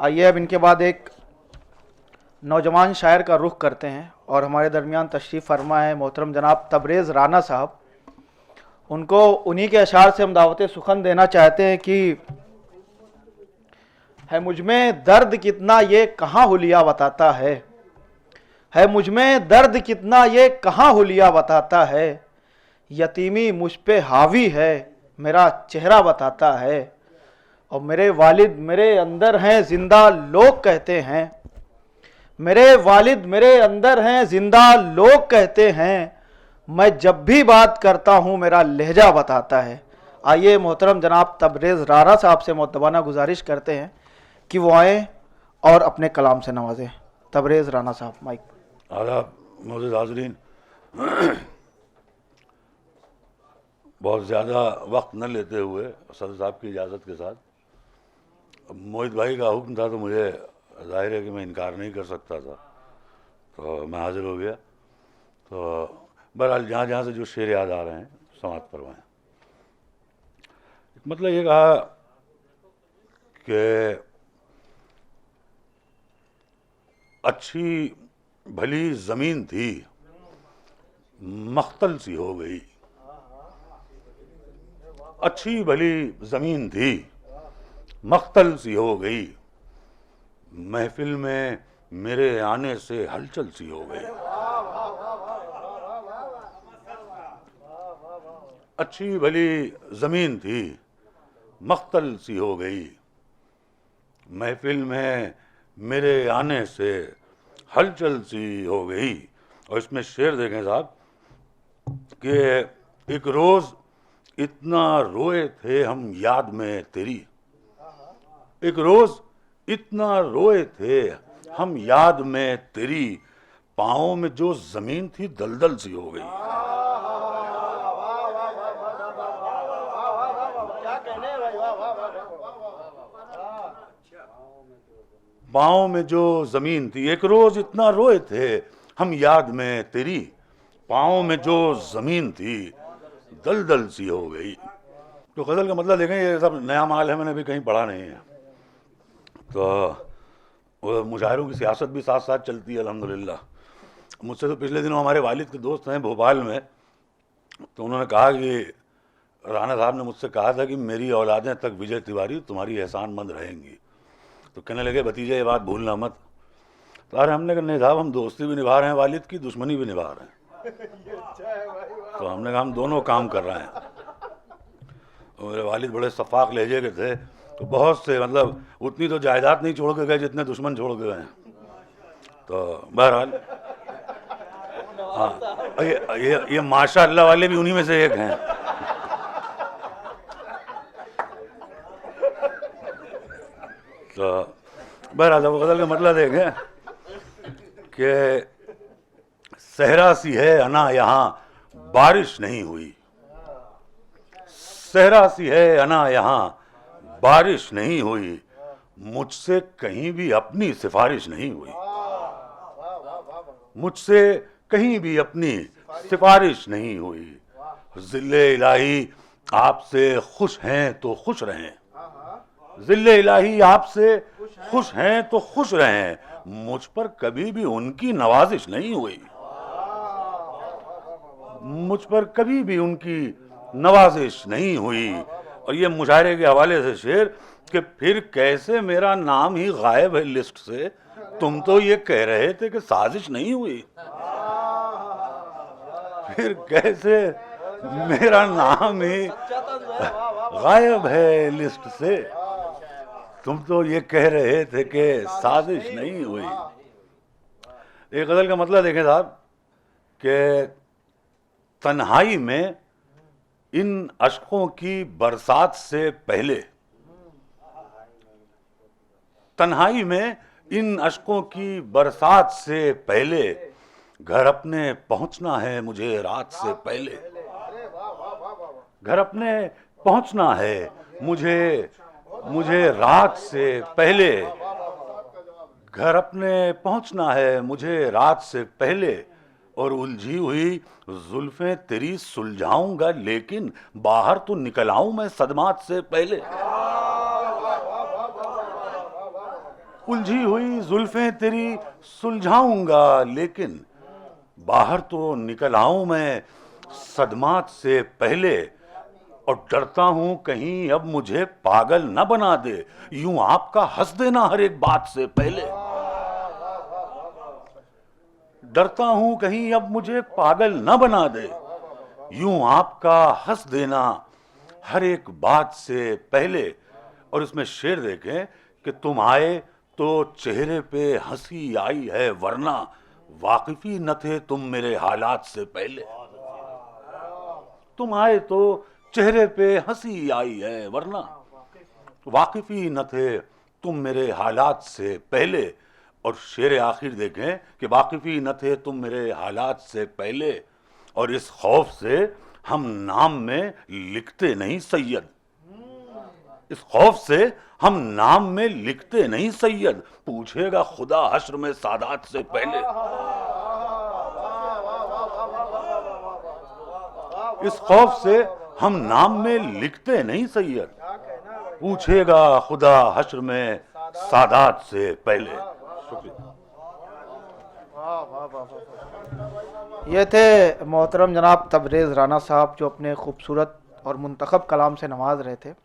आइए अब इनके बाद एक नौजवान शायर का रुख करते हैं और हमारे दरमियान तशरीफ़ फरमा है मोहतरम जनाब तबरेज़ राना साहब। उनको उन्हीं के अशार से हम दावत सुखन देना चाहते हैं कि है मुझ में दर्द कितना ये कहाँ हुलिया बताता है मुझ में दर्द कितना ये कहाँ हुलिया बताता है, यतीमी मुझ पे हावी है मेरा चेहरा बताता है, और मेरे वालिद मेरे अंदर हैं जिंदा लोग कहते हैं, मेरे वालिद मेरे अंदर हैं जिंदा लोग कहते हैं, मैं जब भी बात करता हूँ मेरा लहजा बताता है। आइए मोहतरम जनाब तबरेज़ राना साहब से मुअद्दबाना गुजारिश करते हैं कि वो आएँ और अपने कलाम से नवाजें। तबरेज़ राना साहब, माइक। आदाब मोअज़्ज़ज़ हाज़रीन, बहुत ज़्यादा वक्त न लेते हुए सदर साहब की इजाज़त के साथ, मोहित भाई का हुक्म था तो मुझे जाहिर है कि मैं इनकार नहीं कर सकता था, तो मैं हाज़िर हो गया। तो बहरहाल जहाँ जहाँ से जो शेर याद आ रहे हैं समाप्त करवाएँ। मतलब ये कहा कि अच्छी भली ज़मीन थी मख्तल सी हो गई, अच्छी भली ज़मीन थी मख्तल सी हो गई, महफिल में मेरे आने से हलचल सी हो गई। अच्छी भली ज़मीन थी मख्तल सी हो गई, महफिल में मेरे आने से हलचल सी हो गई। और इसमें शेर देखें साहब कि एक रोज़ इतना रोए थे हम याद में तेरी, एक रोज़ इतना रोए थे हम याद में तेरी, पाँव में जो ज़मीन थी दलदल सी हो गई। पाँव में जो ज़मीन थी, एक रोज़ इतना रोए थे हम याद में तेरी, पाँव में जो ज़मीन थी दलदल सी हो गई। तो गज़ल का मतलब देखें, ये सब नया माल है, मैंने भी कहीं पढ़ा नहीं है। तो मुशायरों की सियासत भी साथ साथ चलती है अल्हम्दुलिल्लाह। मुझसे तो पिछले दिनों हमारे वालिद के दोस्त हैं भोपाल में, तो उन्होंने कहा कि राना साहब ने मुझसे कहा था कि मेरी औलादें तक विजय तिवारी तुम्हारी एहसानमंद रहेंगी। तो कहने लगे भतीजे ये बात भूलना मत। तो अरे हमने कहा नहीं साहब, हम दोस्ती भी निभा रहे हैं वालिद की, दुश्मनी भी निभा रहे हैं। तो हमने कहा हम दोनों काम कर रहे हैं। तो मेरे वालिद बड़े सफाक लहजे के थे, तो बहुत से मतलब उतनी तो जायदाद नहीं छोड़ के गए जितने दुश्मन छोड़ के गए हैं। तो बहरहाल हाँ, ये माशाअल्लाह वाले भी उन्हीं में से एक हैं। तो बहरहाल गज़ल का मतलब देखें कि सहरा सी है अना यहाँ बारिश नहीं हुई, सहरा सी है अना यहाँ बारिश नहीं हुई, मुझसे कहीं भी अपनी सिफारिश नहीं हुई, मुझसे कहीं भी अपनी सिफारिश नहीं हुई। ज़िल्ले इलाही आपसे खुश हैं तो खुश रहें, ज़िल्ले इलाही आपसे खुश हैं तो खुश रहें, मुझ पर कभी भी उनकी नवाजिश नहीं हुई, मुझ पर कभी भी उनकी नवाजिश नहीं हुई। और ये मुशायरे के हवाले से शेर कि फिर कैसे मेरा नाम ही गायब है लिस्ट से, तुम तो ये कह रहे थे कि साजिश नहीं हुई, फिर कैसे मेरा नाम ही गायब है लिस्ट से, तुम तो ये कह रहे थे कि साजिश नहीं हुई। एक गज़ल का मतलब देखें साहब कि तन्हाई में इन अश्कों की बरसात से पहले, तन्हाई में इन अश्कों की बरसात से पहले, घर अपने पहुंचना है मुझे रात से पहले, घर अपने पहुंचना है मुझे रात से पहले, घर अपने पहुंचना है मुझे रात से पहले, और उलझी हुई जुल्फें तेरी सुलझाऊंगा लेकिन बाहर तो निकल आऊं मैं सदमात से पहले। उलझी हुई जुल्फें तेरी सुलझाऊंगा, लेकिन बाहर तो निकल आऊं मैं सदमात से पहले, और डरता हूं कहीं अब मुझे पागल न बना दे यूं आपका हंस देना हर एक बात से पहले। डरता हूं कहीं अब मुझे पागल न बना दे यूं आपका हंस देना हर एक बात से पहले। और इसमें शेर देखें कि तुम आए तो चेहरे पे हंसी आई है, वरना वाकिफी न थे तुम मेरे हालात से पहले। तुम आए तो चेहरे पे हंसी आई है, वरना वाकिफी न थे तुम मेरे हालात से पहले। और शेर आखिर देखें कि वाकिफी न थे तुम मेरे हालात से पहले, और इस खौफ से हम नाम में लिखते नहीं सैयद। इस खौफ से हम नाम में लिखते नहीं सैयद, पूछेगा खुदा हश्र में सादात से पहले। इस खौफ से हम नाम में लिखते नहीं सैयद, पूछेगा खुदा हश्र में सादात से पहले। शुक्रिया। ये थे मोहतरम जनाब तबरेज़ राना साहब, जो अपने खूबसूरत और मुंतखब कलाम से नवाज रहे थे।